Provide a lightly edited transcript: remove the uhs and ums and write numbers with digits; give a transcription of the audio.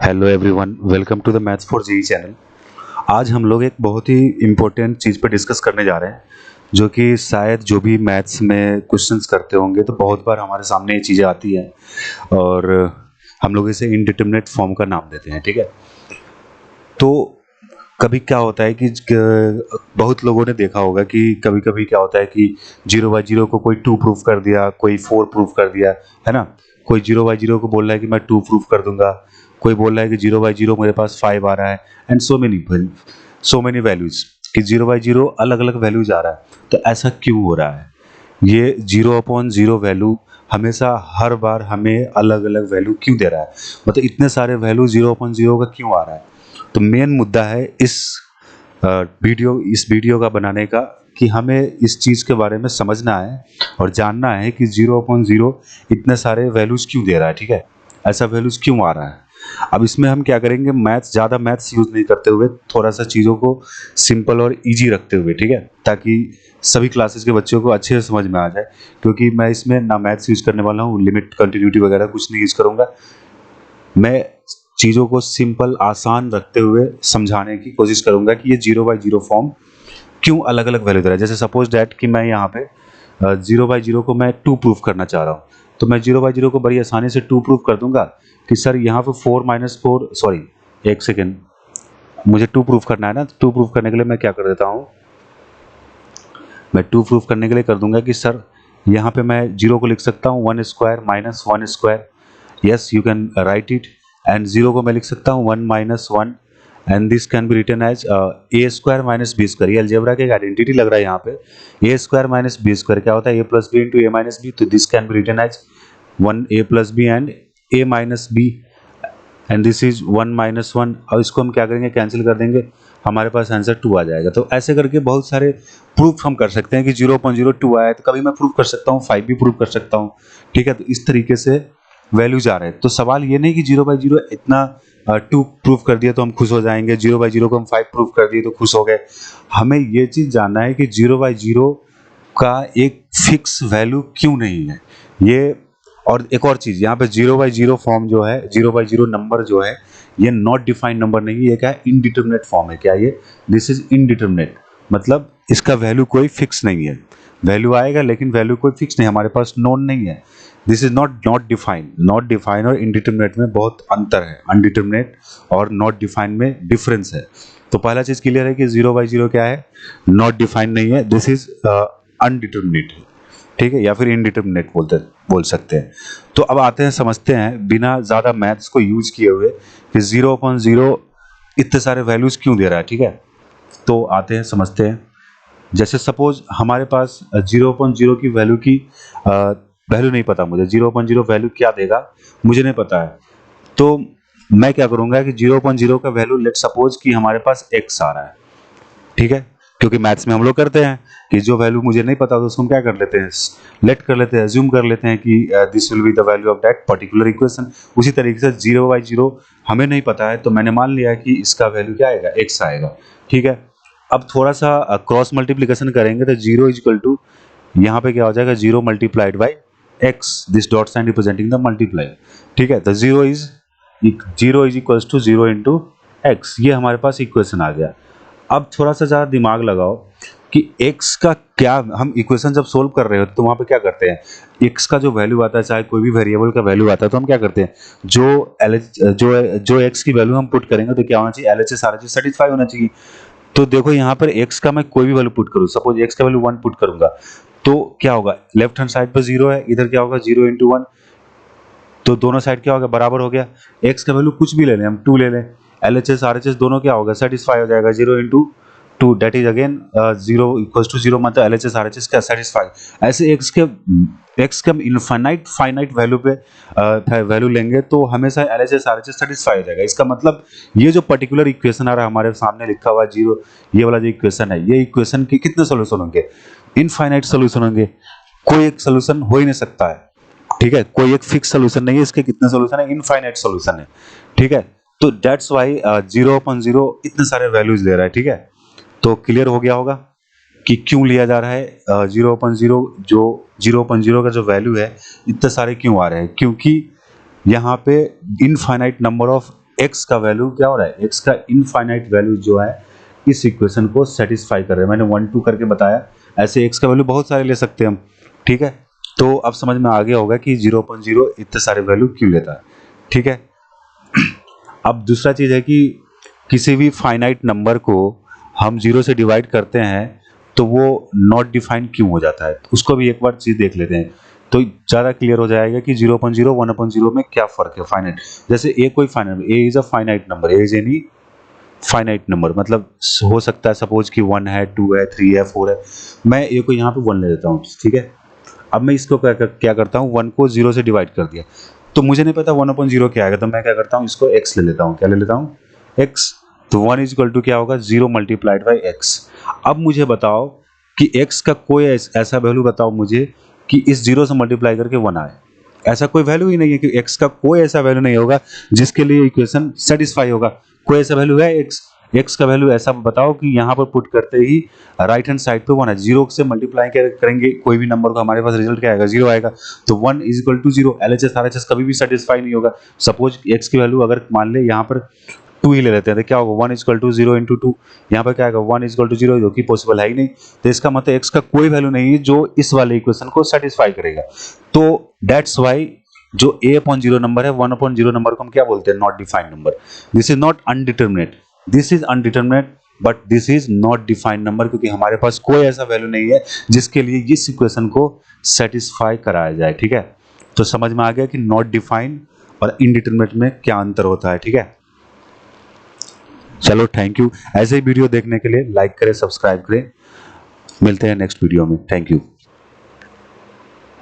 Hello everyone, welcome to the maths for JEE channel. आज हम लोग एक बहुत ही इम्पोर्टेंट चीज़ पर डिस्कस करने जा रहे हैं, जो कि शायद जो भी मैथ्स में क्वेश्चंस करते होंगे तो बहुत बार हमारे सामने ये चीज़ें आती हैं और हम लोग इसे इनडिटरमिनेट फॉर्म का नाम देते हैं। ठीक है, तो कभी क्या होता है कि बहुत लोगों ने देखा होगा कि कभी कभी क्या होता है कि 0/0 को कोई 2 प्रूफ कर दिया, कोई 4 प्रूफ कर दिया, है ना। कोई 0/0 को बोल रहा है कि मैं 2 प्रूफ कर दूंगा, कोई बोल रहा है कि 0/0 मेरे पास 5 आ रहा है, एंड सो मेनी वैल्यूज कि 0/0 अलग अलग वैल्यूज आ रहा है। तो ऐसा क्यों हो रहा है? ये 0/0 वैल्यू हमेशा हर बार हमें अलग अलग वैल्यू क्यों दे रहा है? मतलब इतने सारे वैल्यू 0/0 का क्यों आ रहा है? तो मेन मुद्दा है इस वीडियो का बनाने का कि हमें इस चीज़ के बारे में समझना है और जानना है कि 0/0 इतने सारे वैल्यूज़ क्यों दे रहा है। ठीक है, ऐसा वैल्यूज़ क्यों आ रहा है। अब इसमें हम क्या करेंगे, ज़्यादा मैथ्स यूज़ नहीं करते हुए थोड़ा सा चीज़ों को सिंपल और ईजी रखते हुए, ठीक है, ताकि सभी क्लासेस के बच्चों को अच्छे से समझ में आ जाए। क्योंकि मैं इसमें ना मैथ्स यूज़ करने वाला हूँ, लिमिट कंटिन्यूटी वगैरह कुछ नहीं यूज़ करूँगा। मैं चीज़ों को सिंपल आसान रखते हुए समझाने की कोशिश करूंगा कि ये 0/0 फॉर्म क्यों अलग अलग वैल्यू दे रहा है। जैसे सपोज डैट कि मैं यहाँ पे 0/0 को मैं 2 प्रूफ करना चाह रहा हूँ, तो मैं 0/0 को बड़ी आसानी से 2 प्रूफ कर दूंगा कि सर यहाँ पे 4 - 4 सॉरी, एक सेकेंड, मुझे 2 प्रूफ करना है ना। 2 प्रूफ करने के लिए मैं क्या कर देता हूँ, मैं 2 प्रूफ करने के लिए कर दूंगा कि सर यहाँ पे मैं 0 को लिख सकता हूँ 1² - 1²। Yes, you can write it. And 0 को मैं लिख सकता हूँ 1 - 1, and this can be written as a² - b²। ये अलजेब्रा का एक आइडेंटिटी लग रहा है यहाँ पे। a² - b² क्या होता है? a + b × a - b। तो this can be written as 1a + b and a - b, and this is 1 - 1। और इसको हम क्या करेंगे, कैंसिल कर देंगे, हमारे पास आंसर 2 आ जाएगा। तो ऐसे करके बहुत सारे प्रूफ हम कर सकते हैं कि 0/0 2 आया, तो कभी मैं प्रूफ कर सकता हूँ 5 भी प्रूफ कर सकता हूँ। ठीक है, तो इस तरीके से वैल्यूज आ रहे हैं। तो सवाल ये नहीं कि 0/0 इतना 2 प्रूफ कर दिया तो हम खुश हो जाएंगे, 0/0 को हम 5 प्रूफ कर दिए तो खुश हो गए। हमें ये चीज जानना है कि 0/0 का एक फिक्स वैल्यू क्यों नहीं है ये। और एक और चीज, यहाँ पे 0/0 फॉर्म जो है, 0/0 नंबर जो है, ये नॉट डिफाइंड नंबर नहीं है। ये क्या है? इनडिटरमिनेट फॉर्म है। क्या ये? दिस इज इनडिटरमिनेट, मतलब इसका वैल्यू कोई फिक्स नहीं है। वैल्यू आएगा लेकिन वैल्यू कोई फिक्स नहीं, हमारे पास नोन नहीं है। This is not defined. Not defined और इनडिटरमिनेट में बहुत अंतर है। अनडिटरमिनेट और नॉट डिफाइंड में डिफरेंस है। तो पहला चीज क्लियर है कि 0/0 क्या है? नॉट डिफाइंड नहीं है, दिस इज अनडिटरमिनेट, ठीक है, या फिर इनडिटरमिनेट बोल सकते हैं। तो अब आते हैं, समझते हैं बिना ज़्यादा मैथ्स को यूज किए हुए कि 0/0 इतने सारे वैल्यूज क्यों दे रहा है। ठीक है, तो आते हैं, समझते हैं। जैसे सपोज हमारे पास 0/0 की वैल्यू नहीं पता मुझे, 0/0 वैल्यू क्या देगा मुझे नहीं पता है। तो मैं क्या करूंगा कि 0/0 का वैल्यू, लेट सपोज कि हमारे पास x आ रहा है। ठीक है, क्योंकि मैथ्स में हम लोग करते हैं कि जो वैल्यू मुझे नहीं पता तो उसको हम क्या कर लेते हैं, लेट कर लेते हैं, अज्यूम कर लेते हैं कि this will be the value of that particular equation. उसी तरीके से 0/0 हमें नहीं पता है, तो मैंने मान लिया कि इसका वैल्यू क्या आएगा, x आएगा। ठीक है, अब थोड़ा सा क्रॉस मल्टीप्लिकेशन करेंगे तो 0 इक्वल टू, यहाँ पे क्या हो जाएगा, 0 multiplied by x, this dot sign representing the multiply. ठीक है, तो 0 is equals to 0 into x, ये हमारे पास इक्वेशन आ गया। अब थोड़ा सा ज़्यादा दिमाग लगाओ कि x का क्या, हम इक्वेशन जब सोल्व कर रहे हो तो वहाँ पे क्या करते हैं, x का जो वैल्यू आता है, चाहे कोई भी वेरिएबल का वैल्यू आता है, तो हम क्या करते हैं, जो x की वैल्यू हम पुट करेंगे तो क्या होना चाहिए, LHS RHS सेटिस्फाई होना चाहिए। तो देखो यहाँ पर x का मैं कोई भी वैल्यू पुट करूँ, सपोज x का वैल्यू 1 पुट करूंगा, तो क्या होगा, लेफ्ट हैंड साइड पर 0 है, इधर क्या होगा 0 इंटू 1, तो दोनों साइड क्या होगा, बराबर हो गया। x का वैल्यू कुछ भी ले लें, हम 2 ले लें, LHS RHS दोनों क्या होगा, सेटिस्फाई हो जाएगा। 0 into 2 that is again 0 equals to 0, मतलब LHS RHS का सेटिस्फाई। ऐसे x के हम इनफाइनाइट फाइनाइट वैल्यू पे वैल्यू लेंगे तो हमेशा LHS RHS सेटिस्फाई हो जाएगा। इसका मतलब ये जो पर्टिकुलर इक्वेशन आ रहा है हमारे सामने लिखा हुआ 0, ये वाला जो इक्वेशन है, ये इक्वेशन के कितने सोल्यूशन होंगे, इनफाइनाइट सोल्यूशन होंगे। कोई एक सोल्यूशन हो ही नहीं सकता है। ठीक है, कोई एक फिक्स सोल्यूशन नहीं है, इसके कितने सोल्यूशन है, इनफाइनाइट सोल्यूशन है। ठीक है, तो दैट्स व्हाई 0/0 इतने सारे वैल्यूज ले रहा है। ठीक है, तो क्लियर हो गया होगा कि क्यों लिया जा रहा है 0/0, जो 0/0 का जो वैल्यू है इतने सारे क्यों आ रहे हैं, क्योंकि यहाँ पे इनफाइनाइट नंबर ऑफ x का वैल्यू क्या हो रहा है, x का इनफाइनाइट वैल्यू जो है इस इक्वेशन को सेटिस्फाई कर रहे हैं। मैंने 1 2 करके बताया, ऐसे x का वैल्यू बहुत सारे ले सकते हैं हम, ठीक है। तो अब समझ में आ गया होगा कि 0.0 इतने सारे वैल्यू क्यों लेता है, ठीक है। अब दूसरा चीज है कि किसी भी फाइनाइट नंबर को हम 0 से डिवाइड करते हैं तो वो नॉट डिफाइंड क्यों हो जाता है, उसको भी एक बार चीज देख लेते हैं तो ज़्यादा क्लियर हो जाएगा कि 0.0 1/0 में क्या फर्क है। फाइनाइट जैसे ए कोई finite, A is a finite number, A is any finite number, मतलब हो सकता है सपोज कि 1 है, 2 है, 3 है, 4 है, मैं ए को यहाँ पे 1 ले लेता हूँ, ठीक है। अब मैं इसको क्या करता हूँ, 1 को 0 से डिवाइड कर दिया तो मुझे नहीं पता 1/0 क्या आएगा, तो मैं क्या करता हूँ, इसको x ले लेता हूँ। क्या ले लेता हूँ, x। तो 1 इज इक्वल टू क्या होगा, 0 मल्टीप्लाइड बाई x। अब मुझे बताओ कि x का कोई ऐसा वैल्यू बताओ मुझे कि इस 0 से मल्टीप्लाई करके 1 आए। ऐसा कोई वैल्यू ही नहीं है कि x का कोई ऐसा वैल्यू नहीं होगा जिसके लिए इक्वेशन सेटिस्फाई होगा। कोई ऐसा वैल्यू है x का वैल्यू ऐसा बताओ कि यहाँ पर पुट करते ही राइट हैंड साइड पे 1 है, 0 से मल्टीप्लाई करेंगे कोई भी नंबर को, हमारे पास रिजल्ट क्या आएगा, 0 आएगा। तो 1 is equal to 0, LHS RHS कभी भी सेटिस्फाई नहीं होगा। सपोज x की वैल्यू अगर मान ले यहाँ पर 2 ही ले लेते हैं तो क्या होगा, 1 इज इक्वल टू 0 इंटू 2, यहाँ पर क्या आएगा 1 इज इक्वल टू 0, जो कि पॉसिबल है ही नहीं। तो इसका मतलब x का कोई वैल्यू नहीं है जो इस वाले इक्वेशन को सेटिस्फाई करेगा। तो दैट्स वाई जो a/0 नंबर है, 1/0 नंबर को हम क्या बोलते हैं, not defined number. This is not indeterminate, this is indeterminate but this is not defined number, क्योंकि हमारे पास कोई ऐसा वैल्यू नहीं है जिसके लिए इस इक्वेशन को सेटिस्फाई कराया जाए, ठीक है। तो समझ में आ गया कि नॉट डिफाइंड और इनडिटरमिनेट में क्या अंतर होता है, ठीक है। चलो थैंक यू, ऐसे ही वीडियो देखने के लिए लाइक करें, सब्सक्राइब करें, मिलते हैं नेक्स्ट वीडियो में, थैंक यू।